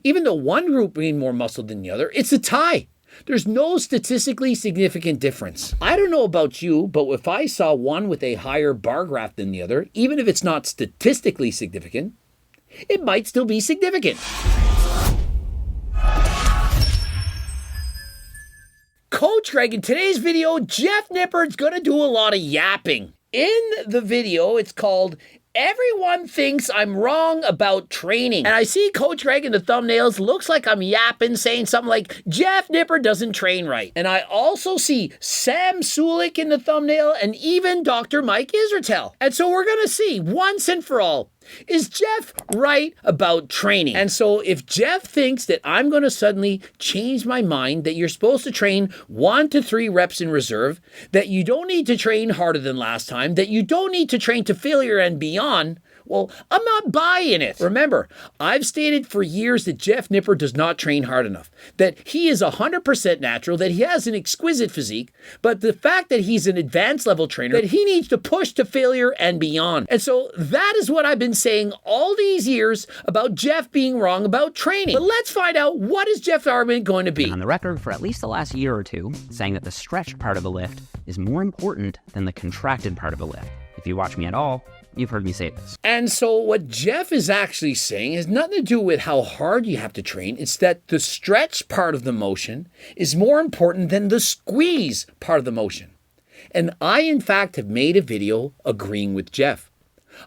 Even though one group gained more muscle than the other, it's a tie. There's no statistically significant difference. I don't know about you, but if I saw one with a higher bar graph than the other, even if it's not statistically significant, it might still be significant. Coach Greg, in today's video, Jeff Nippard's going to do a lot of yapping. In the video, it's called Everyone Thinks I'm Wrong About Training. And I see Coach Greg in the thumbnails. Looks like I'm yapping, saying something like, Jeff Nippard doesn't train right. And I also see Sam Sulik in the thumbnail and even Dr. Mike Israetel. And so we're going to see once and for all, is Jeff right about training? And so if Jeff thinks that I'm going to suddenly change my mind, that you're supposed to train 1 to 3 reps in reserve, that you don't need to train harder than last time, that you don't need to train to failure and beyond, well, I'm not buying it. Remember, I've stated for years that Jeff Nippard does not train hard enough, that he is 100% natural, that he has an exquisite physique, but the fact that he's an advanced level trainer, that he needs to push to failure and beyond. And so that is what I've been saying all these years about Jeff being wrong about training. But let's find out, what is Jeff's argument going to be? On the record for at least the last year or two, saying that the stretch part of a lift is more important than the contracted part of a lift. If you watch me at all, you've heard me say this. And so what Jeff is actually saying has nothing to do with how hard you have to train. It's that the stretch part of the motion is more important than the squeeze part of the motion. And I, in fact, have made a video agreeing with Jeff.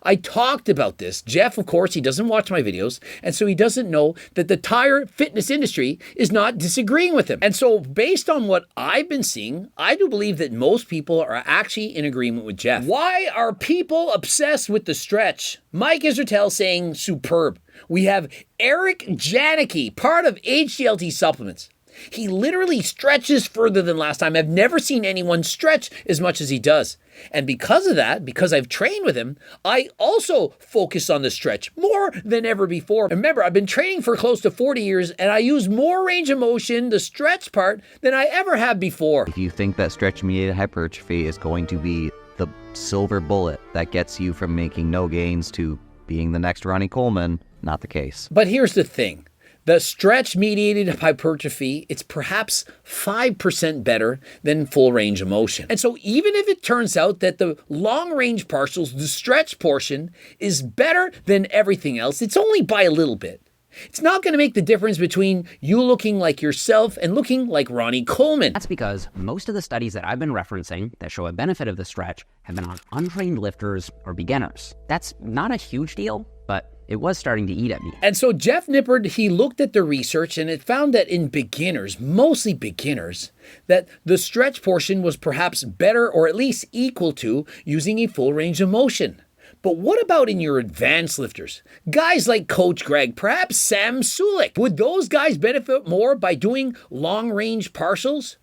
I talked about this. Jeff, of course, he doesn't watch my videos, and so he doesn't know that the entire fitness industry is not disagreeing with him. And so based on what I've been seeing, I do believe that most people are actually in agreement with Jeff. Why are people obsessed with the stretch? Mike Israetel saying superb. We have Eric Janicki, part of HDLT Supplements. He literally stretches further than last time. I've never seen anyone stretch as much as he does. And because of that, because I've trained with him, I also focus on the stretch more than ever before. Remember, I've been training for close to 40 years and I use more range of motion, the stretch part, than I ever have before. If you think that stretch-mediated hypertrophy is going to be the silver bullet that gets you from making no gains to being the next Ronnie Coleman, not the case. But here's the thing. The stretch-mediated hypertrophy, it's perhaps 5% better than full range of motion. And so even if it turns out that the long-range partials, the stretch portion, is better than everything else, it's only by a little bit. It's not going to make the difference between you looking like yourself and looking like Ronnie Coleman. That's because most of the studies that I've been referencing that show a benefit of the stretch have been on untrained lifters or beginners. That's not a huge deal, but it was starting to eat at me. And so Jeff Nippard, he looked at the research and it found that in beginners, mostly beginners, that the stretch portion was perhaps better or at least equal to using a full range of motion. But what about in your advanced lifters? Guys like Coach Greg, perhaps Sam Sulik. Would those guys benefit more by doing long-range partials?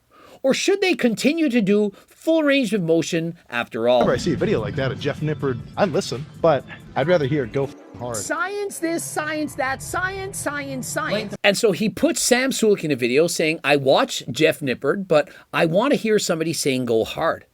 Or should they continue to do full range of motion after all? Whenever I see a video like that of Jeff Nippard, I listen, but I'd rather hear it go hard. Science this, science that, science, science, science. And so he put Sam Sulik in a video saying, I watch Jeff Nippard, but I want to hear somebody saying go hard.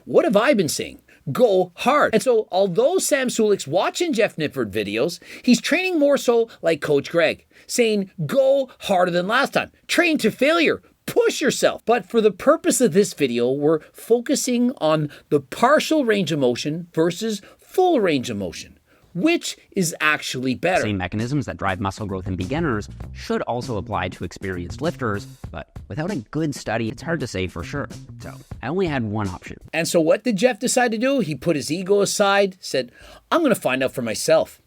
What have I been saying? Go hard. And so although Sam Sulik's watching Jeff Nippard videos, he's training more so like Coach Greg, saying go harder than last time. Train to failure. Push yourself. But for the purpose of this video, we're focusing on the partial range of motion versus full range of motion. Which is actually better? Same mechanisms that drive muscle growth in beginners should also apply to experienced lifters, but without a good study, it's hard to say for sure. So I only had one option. And so what did Jeff decide to do? He put his ego aside, said, I'm going to find out for myself.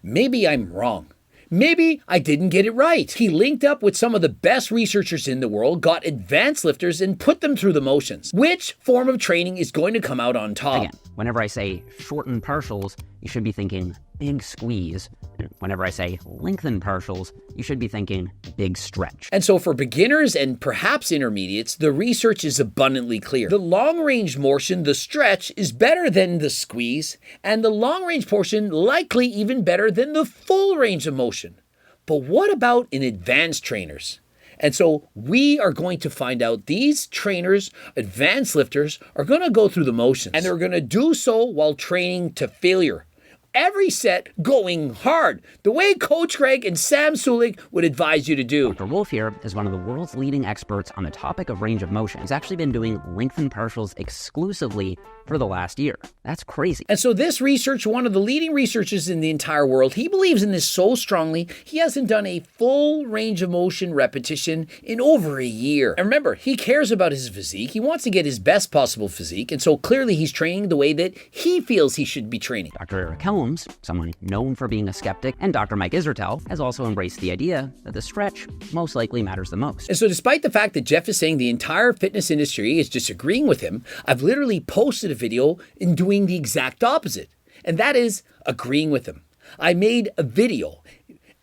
Maybe I'm wrong. Maybe I didn't get it right. He linked up with some of the best researchers in the world, got advanced lifters, and put them through the motions. Which form of training is going to come out on top? Again, whenever I say shorten partials, you should be thinking big squeeze. And whenever I say lengthen partials, you should be thinking big stretch. And so for beginners and perhaps intermediates, the research is abundantly clear. The long-range motion, the stretch, is better than the squeeze, and the long-range portion likely even better than the full range of motion. But what about in advanced trainers? And so we are going to find out these trainers, advanced lifters, are going to go through the motions, and they're going to do so while training to failure. every set going hard, the way Coach Greg and Sam Sulik would advise you to do. Dr. Wolf here is one of the world's leading experts on the topic of range of motion. He's actually been doing lengthened partials exclusively for the last year. That's crazy. And so this research, one of the leading researchers in the entire world, he believes in this so strongly, he hasn't done a full range of motion repetition in over a year. And remember, he cares about his physique. He wants to get his best possible physique. And so clearly he's training the way that he feels he should be training. Dr. Eric Helms, someone known for being a skeptic, and Dr. Mike Isertel has also embraced the idea that the stretch most likely matters the most. And so despite the fact that Jeff is saying the entire fitness industry is disagreeing with him, I've literally posted a video in doing the exact opposite. And that is agreeing with him. I made a video.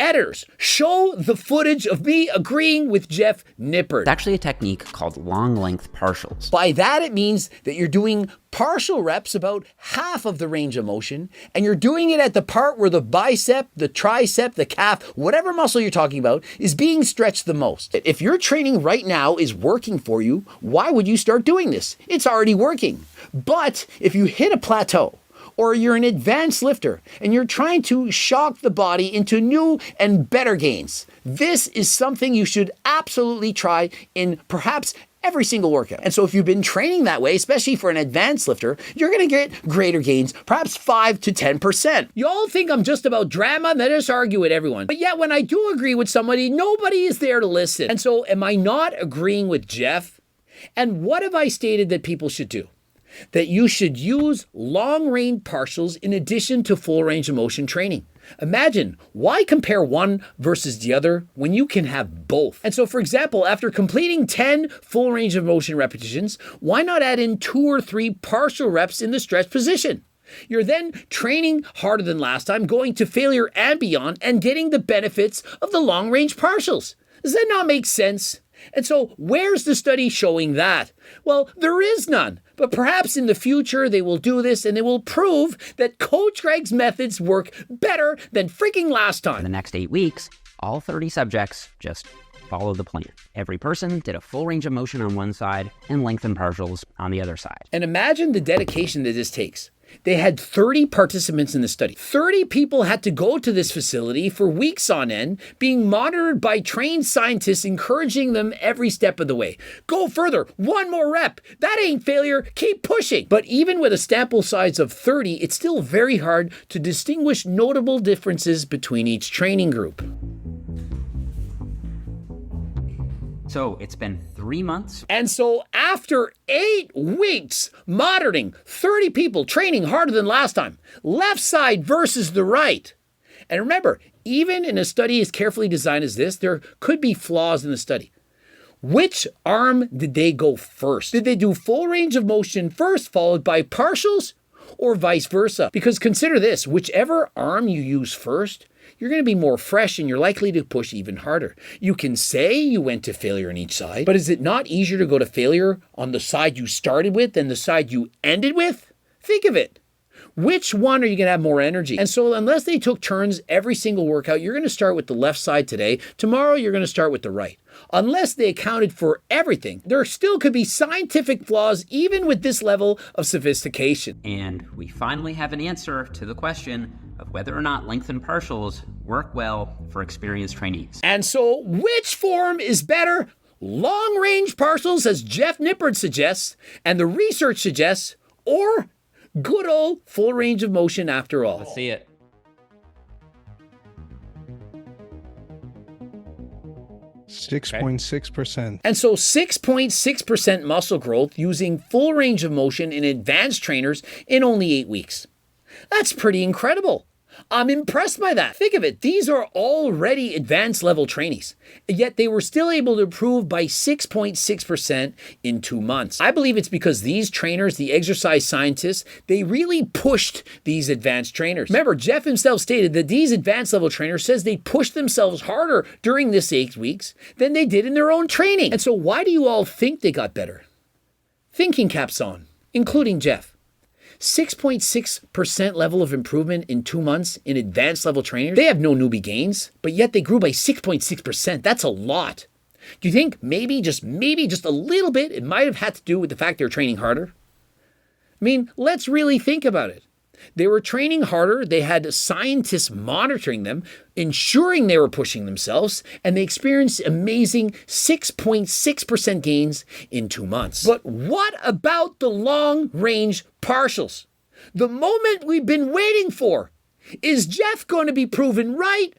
Editors, show the footage of me agreeing with Jeff Nippard. It's actually a technique called long length partials. By that, it means that you're doing partial reps about half of the range of motion, and you're doing it at the part where the bicep, the tricep, the calf, whatever muscle you're talking about, is being stretched the most. If your training right now is working for you, why would you start doing this? It's already working. But if you hit a plateau, or you're an advanced lifter and you're trying to shock the body into new and better gains, this is something you should absolutely try in perhaps every single workout. And so if you've been training that way, especially for an advanced lifter, you're going to get greater gains, perhaps 5 to 10%. You all think I'm just about drama and I just argue with everyone. But yet when I do agree with somebody, nobody is there to listen. And so am I not agreeing with Jeff? And what have I stated that people should do? That you should use long-range partials in addition to full range of motion training. Imagine, why compare one versus the other when you can have both? And so, for example, after completing 10 full range of motion repetitions, why not add in 2 or 3 partial reps in the stretch position? You're then training harder than last time, going to failure and beyond, and getting the benefits of the long-range partials. Does that not make sense? And so, where's the study showing that? Well, there is none. But perhaps in the future they will do this and they will prove that Coach Greg's methods work better than freaking last time. For the next 8 weeks, all 30 subjects just followed the plan. Every person did a full range of motion on one side and lengthened partials on the other side. And imagine the dedication that this takes. They had 30 participants in the study. 30 people had to go to this facility for weeks on end, being monitored by trained scientists, encouraging them every step of the way. Go further, 1 more rep. That ain't failure, keep pushing. But even with a sample size of 30, it's still very hard to distinguish notable differences between each training group. So it's been 3 months. And so after 8 weeks monitoring 30 people training harder than last time, left side versus the right. And remember, even in a study as carefully designed as this, there could be flaws in the study. Which arm did they go first? Did they do full range of motion first, followed by partials, or vice versa? Because consider this, whichever arm you use first, you're going to be more fresh and you're likely to push even harder. You can say you went to failure on each side, but is it not easier to go to failure on the side you started with than the side you ended with? Think of it. Which one are you going to have more energy? And so unless they took turns every single workout, you're going to start with the left side today. Tomorrow, you're going to start with the right. Unless they accounted for everything, there still could be scientific flaws even with this level of sophistication. And we finally have an answer to the question of whether or not lengthened partials work well for experienced trainees. And so which form is better? Long-range partials, as Jeff Nippard suggests, and the research suggests, or good old full range of motion after all? Let's see it. .6%. And so 6.6% muscle growth using full range of motion in advanced trainers in only 8 weeks. That's pretty incredible. I'm impressed by that. Think of it. These are already advanced level trainees, yet they were still able to improve by 6.6% in 2 months. I believe it's because these trainers, the exercise scientists, they really pushed these advanced trainers. Remember, Jeff himself stated that these advanced level trainers says they pushed themselves harder during this 8 weeks than they did in their own training. And so why do you all think they got better? Thinking caps on, including Jeff. 6.6% level of improvement in 2 months in advanced level trainers. They have no newbie gains, but yet they grew by 6.6%. That's a lot. Do you think maybe just a little bit, it might have had to do with the fact they're training harder? I mean, let's really think about it. They were training harder, they had scientists monitoring them, ensuring they were pushing themselves, and they experienced amazing 6.6% gains in 2 months. But what about the long-range partials? The moment we've been waiting for. Is Jeff going to be proven right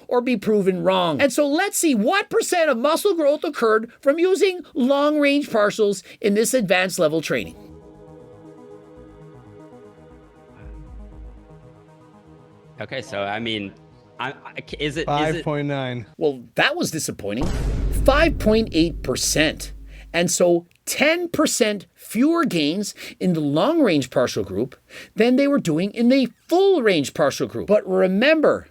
or be proven wrong? And so let's see what percent of muscle growth occurred from using long-range partials in this advanced level training. Okay, so I mean, is it 5.9? Well, that was disappointing. 5.8%. And so 10% fewer gains in the long-range partial group than they were doing in the full-range partial group. But remember,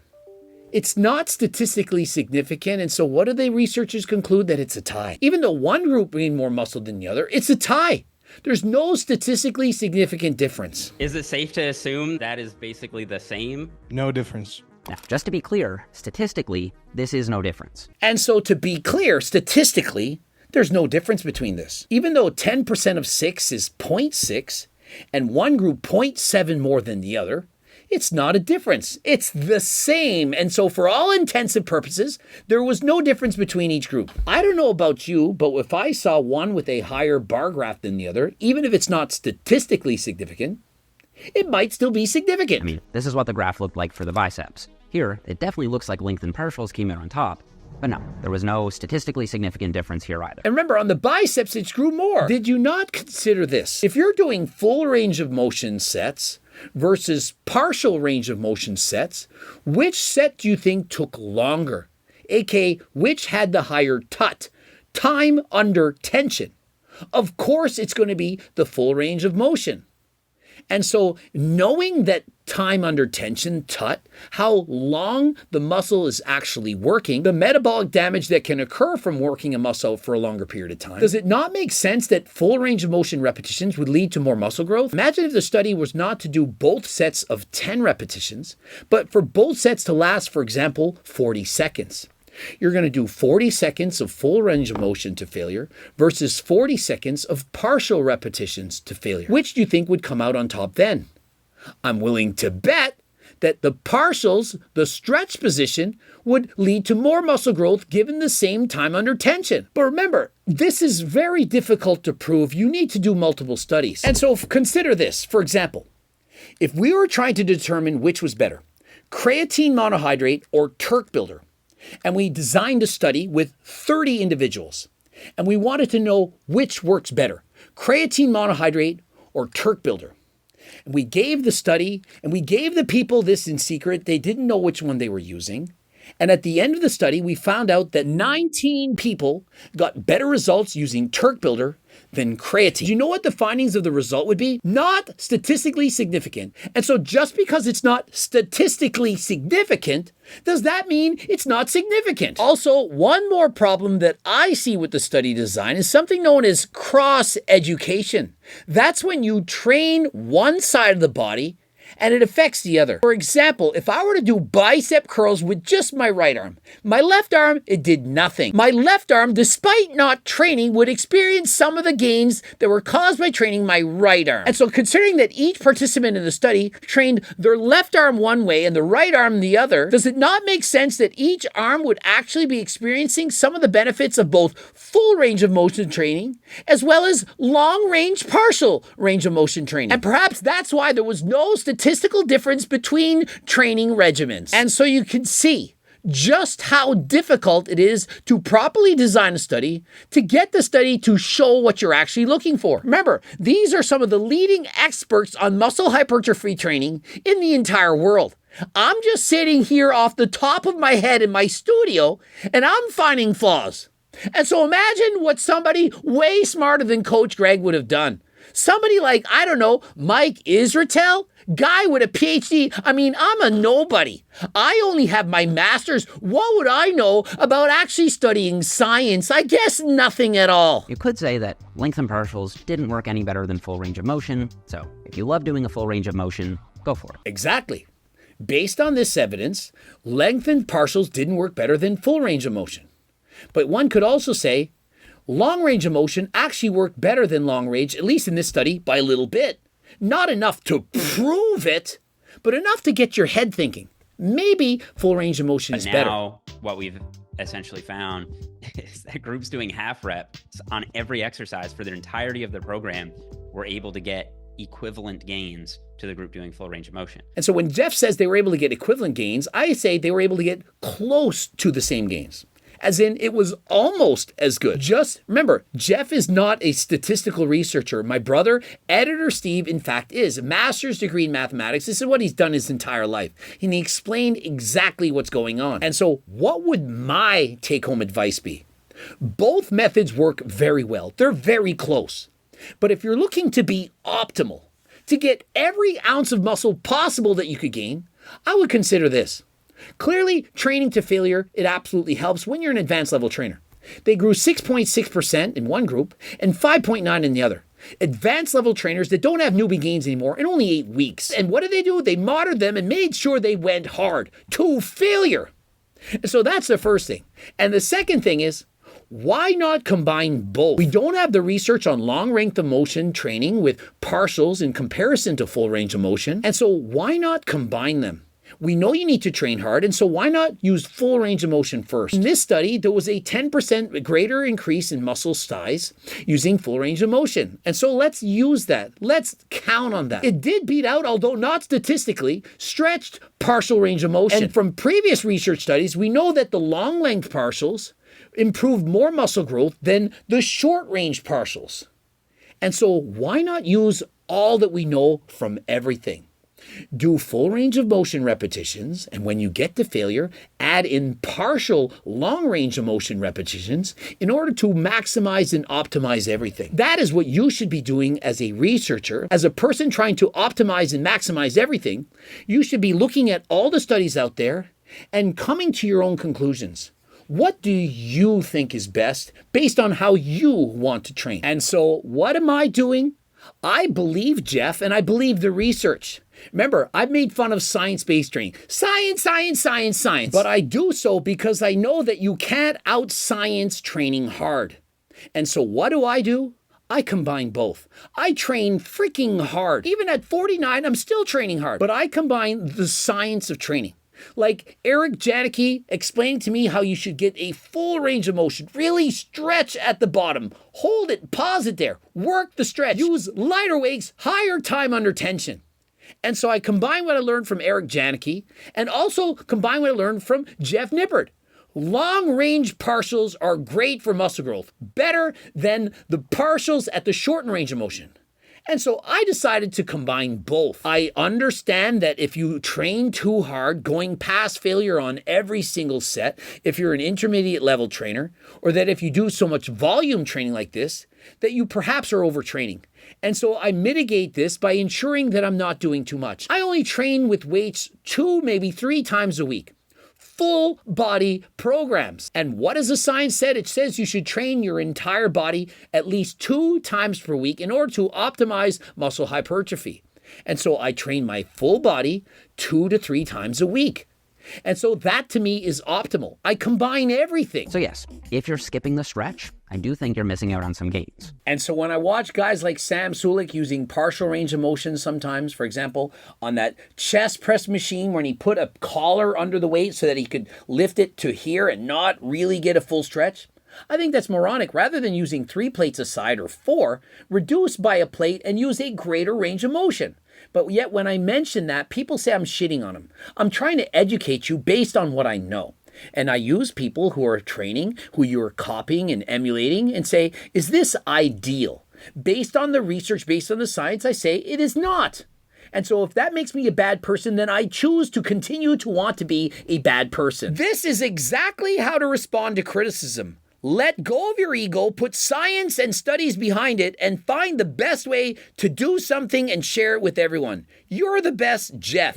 it's not statistically significant, and so what do the researchers conclude? That it's a tie. Even though one group gained more muscle than the other, it's a tie. There's no statistically significant difference. Is it safe to assume that is basically the same? No difference. Now, just to be clear, statistically, this is no difference. And so to be clear, statistically, there's no difference between this. Even though 10% of 6 is 0.6 and one group 0.7 more than the other, it's not a difference. It's the same. And so for all intents and purposes, there was no difference between each group. I don't know about you, but if I saw one with a higher bar graph than the other, even if it's not statistically significant, it might still be significant. I mean, this is what the graph looked like for the biceps. Here, it definitely looks like lengthened partials came out on top. But no, there was no statistically significant difference here either. And remember, on the biceps, it grew more. Did you not consider this? If you're doing full range of motion sets versus partial range of motion sets, which set do you think took longer? AKA, which had the higher TUT, time under tension? Of course, it's going to be the full range of motion. And so knowing that time under tension, TUT, how long the muscle is actually working, the metabolic damage that can occur from working a muscle for a longer period of time, does it not make sense that full range of motion repetitions would lead to more muscle growth? Imagine if the study was not to do both sets of 10 repetitions, but for both sets to last, for example, 40 seconds. You're going to do 40 seconds of full range of motion to failure versus 40 seconds of partial repetitions to failure. Which do you think would come out on top then? I'm willing to bet that the partials, the stretch position, would lead to more muscle growth given the same time under tension. But remember, this is very difficult to prove. You need to do multiple studies. And so consider this. For example, if we were trying to determine which was better, creatine monohydrate or Turk builder, and we designed a study with 30 individuals, and we wanted to know which works better, creatine monohydrate or Turk builder. And we gave the study, and we gave the people this in secret. They didn't know which one they were using. And at the end of the study, we found out that 19 people got better results using Turk builder than creatine. Do you know what the findings of the result would be? Not statistically significant. And so just because it's not statistically significant, does that mean it's not significant? Also, one more problem that I see with the study design is something known as cross-education. That's when you train one side of the body and it affects the other. For example, if I were to do bicep curls with just my right arm, my left arm, it did nothing. My left arm, despite not training, would experience some of the gains that were caused by training my right arm. And so considering that each participant in the study trained their left arm one way and the right arm the other, does it not make sense that each arm would actually be experiencing some of the benefits of both full range of motion training as well as long range partial range of motion training? And perhaps that's why there was no statistical difference between training regimens. And so you can see just how difficult it is to properly design a study to get the study to show what you're actually looking for. Remember, these are some of the leading experts on muscle hypertrophy training in the entire world. I'm just sitting here off the top of my head in my studio and I'm finding flaws. And so imagine what somebody way smarter than Coach Greg would have done. Somebody like, I don't know, Mike Israetel, guy with a PhD. I mean, I'm a nobody. I only have my master's. What would I know about actually studying science? I guess nothing at all. You could say that lengthened partials didn't work any better than full range of motion, so if you love doing a full range of motion, go for it. Exactly. Based on this evidence, lengthened partials didn't work better than full range of motion. But one could also say long range of motion actually worked better than long range, at least in this study, by a little bit. Not enough to prove it, but enough to get your head thinking. Maybe full range of motion is better. Now, what we've essentially found is that groups doing half reps on every exercise for the entirety of the program were able to get equivalent gains to the group doing full range of motion. And so when Jeff says they were able to get equivalent gains, I say they were able to get close to the same gains. As in, it was almost as good. Just remember, Jeff is not a statistical researcher. My brother, editor Steve, in fact, is a master's degree in mathematics. This is what he's done his entire life. And he explained exactly what's going on. And so what would my take-home advice be? Both methods work very well. They're very close. But if you're looking to be optimal, to get every ounce of muscle possible that you could gain, I would consider this. Clearly, training to failure, it absolutely helps when you're an advanced level trainer. They grew 6.6% in one group and 5.9% in the other. Advanced level trainers that don't have newbie gains anymore in only 8 weeks. And what did they do? They monitored them and made sure they went hard to failure. And so that's the first thing. And the second thing is, why not combine both? We don't have the research on long range of motion training with partials in comparison to full range of motion. And so why not combine them? We know you need to train hard, and so why not use full range of motion first? In this study, there was a 10% greater increase in muscle size using full range of motion. And so let's use that. Let's count on that. It did beat out, although not statistically, stretched partial range of motion. And from previous research studies, we know that the long length partials improved more muscle growth than the short range partials. And so why not use all that we know from everything? Do full range of motion repetitions, and when you get to failure, add in partial long range of motion repetitions in order to maximize and optimize everything. That is what you should be doing as a researcher. As a person trying to optimize and maximize everything, you should be looking at all the studies out there and coming to your own conclusions. What do you think is best based on how you want to train? And so what am I doing? I believe Jeff, and I believe the research. Remember, I've made fun of science-based training. Science, science, science, science. But I do so because I know that you can't out-science training hard. And so what do? I combine both. I train freaking hard. Even at 49, I'm still training hard. But I combine the science of training. Like Eric Janicki explaining to me how you should get a full range of motion. Really stretch at the bottom. Hold it, pause it there. Work the stretch. Use lighter weights, higher time under tension. And so I combine what I learned from Eric Janicki and also combine what I learned from Jeff Nippard. Long range partials are great for muscle growth. Better than the partials at the shortened range of motion. And so I decided to combine both. I understand that if you train too hard, going past failure on every single set, if you're an intermediate level trainer, or that if you do so much volume training like this, that you perhaps are overtraining. And so I mitigate this by ensuring that I'm not doing too much. I only train with weights 2, maybe 3 times a week. Full body programs. And what does the science said? It says you should train your entire body at least 2 times per week in order to optimize muscle hypertrophy. And so I train my full body 2 to 3 times a week. And so that to me is optimal. I combine everything. So yes, if you're skipping the stretch, I do think you're missing out on some gains. And so when I watch guys like Sam Sulik using partial range of motion sometimes, for example, on that chest press machine when he put a collar under the weight so that he could lift it to here and not really get a full stretch, I think that's moronic. Rather than using 3 plates a side or 4, reduce by a plate and use a greater range of motion. But yet when I mention that, people say I'm shitting on them. I'm trying to educate you based on what I know. And I use people who are training, who you're copying and emulating, and say, is this ideal? Based on the research, based on the science, I say it is not. And so if that makes me a bad person, then I choose to continue to want to be a bad person. This is exactly how to respond to criticism. Let go of your ego, put science and studies behind it, and find the best way to do something and share it with everyone. You're the best, Jeff.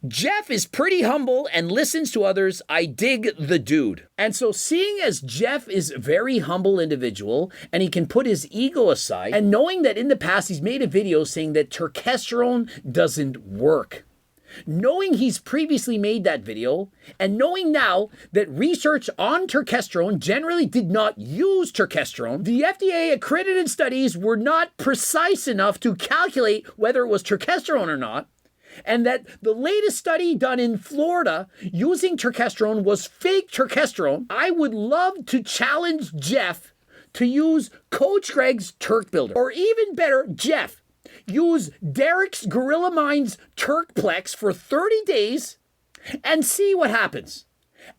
Jeff is pretty humble and listens to others. I dig the dude. And so seeing as Jeff is a very humble individual and he can put his ego aside, and knowing that in the past he's made a video saying that testosterone doesn't work, Knowing he's previously made that video, and knowing now that research on turkesterone generally did not use turkesterone, the FDA accredited studies were not precise enough to calculate whether it was turkesterone or not, and that the latest study done in Florida using turkesterone was fake turkesterone, I would love to challenge Jeff to use Coach Greg's Turk Builder. Or even better, Jeff, use Derek's Gorilla Minds Turkplex for 30 days and see what happens.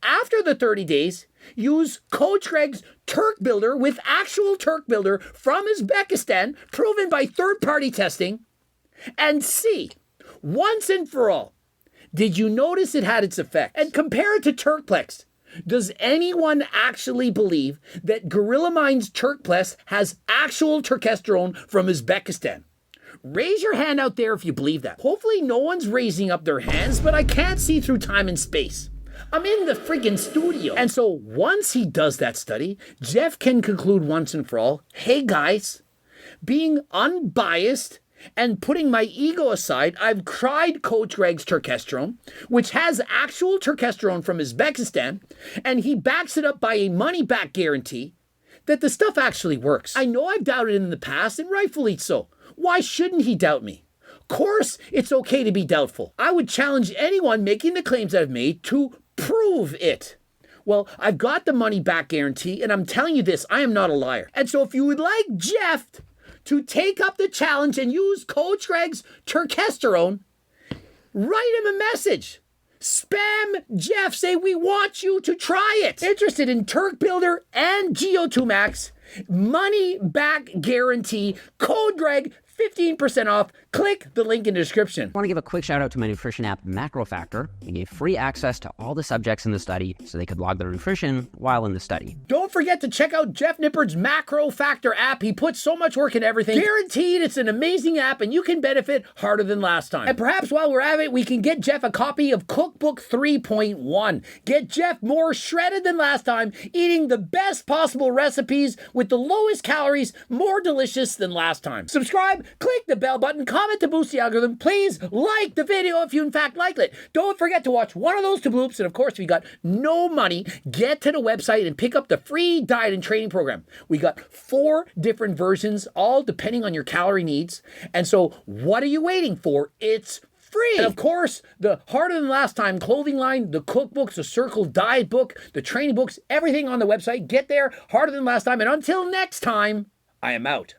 After the 30 days, use Coach Greg's Turk Builder with actual Turk Builder from Uzbekistan, proven by third-party testing, and see, once and for all, did you notice it had its effect? And compare it to Turkplex. Does anyone actually believe that Gorilla Minds Turkplex has actual turkesterone from Uzbekistan? Raise your hand out there if you believe that. Hopefully no one's raising up their hands, but I can't see through time and space. I'm in the friggin' studio. And so once he does that study, Jeff can conclude once and for all, hey guys, being unbiased and putting my ego aside, I've tried Coach Greg's turkesterone, which has actual turkesterone from Uzbekistan, and he backs it up by a money-back guarantee that the stuff actually works. I know I've doubted it in the past, and rightfully so. Why shouldn't he doubt me? Of course, it's okay to be doubtful. I would challenge anyone making the claims I've made to prove it. Well, I've got the money-back guarantee, and I'm telling you this, I am not a liar. And so if you would like Jeff to take up the challenge and use Coach Greg's turkesterone, write him a message. Spam Jeff, say we want you to try it. Interested in Turk Builder and Geo2 Max, money back guarantee, code Greg, 15% off. Click the link in the description. I want to give a quick shout out to my nutrition app, Macro Factor. We gave free access to all the subjects in the study so they could log their nutrition while in the study. Don't forget to check out Jeff Nippard's Macro Factor app. He puts so much work in everything. Guaranteed it's an amazing app and you can benefit harder than last time. And perhaps while we're at it, we can get Jeff a copy of Cookbook 3.1. Get Jeff more shredded than last time, eating the best possible recipes with the lowest calories, more delicious than last time. Subscribe, click the bell button, comment to boost the algorithm. Please like the video if you in fact liked it. Don't forget to watch one of those two bloops. And of course, if you got no money, get to the website and pick up the free diet and training program. We got 4 different versions, all depending on your calorie needs. And so what are you waiting for? It's free. And of course, the Harder Than Last Time clothing line, the cookbooks, the Circle diet book, the training books, everything on the website. Get there, Harder Than Last Time. And until next time, I am out.